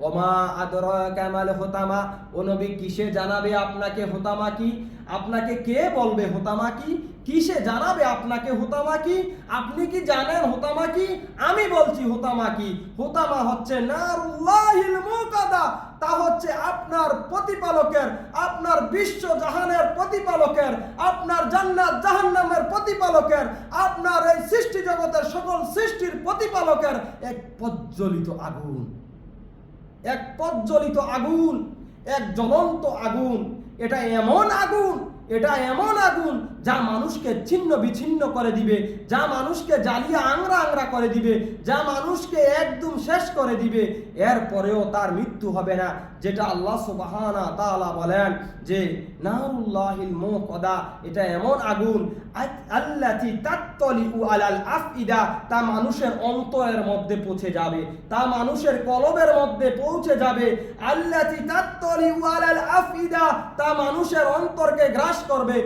ওমা আদরাকা মাল হুতামা, ও নবী কিসে জানাবে আপনাকে হুতামা কি? আপনাকে কে বলবে হুতামা কি? কিসে জানাবে আপনাকে হুতামা কি? আপনি কি জানেন হুতামা কি? আমি বলছি হুতামা কি। হুতামা হচ্ছে নারুল্লাহিল মুকাদা, তা হচ্ছে আপনার প্রতিপালকের, আপনার বিশ্ব জাহানের প্রতিপালকের, আপনার জান্নাত জাহান্নামের প্রতিপালকের, আপনার এই সৃষ্টি জগতের সকল সৃষ্টির প্রতিপালকের এক প্রজ্বলিত আগুন, এক প্রজ্বলিত আগুন, এক জ্বলন্ত আগুন। এটা এমন আগুন, এটা এমন আগুন যা মানুষকে ছিন্ন বিচ্ছিন্ন করে দিবে, যা মানুষকে জ্বালিয়ে আংরা আংরা করে দিবে, যা মানুষকে একদম শেষ করে দিবে। এরপরেও তার মৃত্যু হবে না, যেটা আল্লাহ সুবহানাহু ওয়া তাআলা বলেন যে নারুল্লাহিল মুকাদা, এটা এমন আগুন আল্লাতি তাত্তালিউ আলাল আফইদা, তা মানুষের অন্তরের মধ্যে পৌঁছে যাবে, তা মানুষের কলবের মধ্যে পৌঁছে যাবে। আল্লাতি তাত্তালিউ আলাল আফইদা, তা মানুষের অন্তরকে গ্রাস করবে।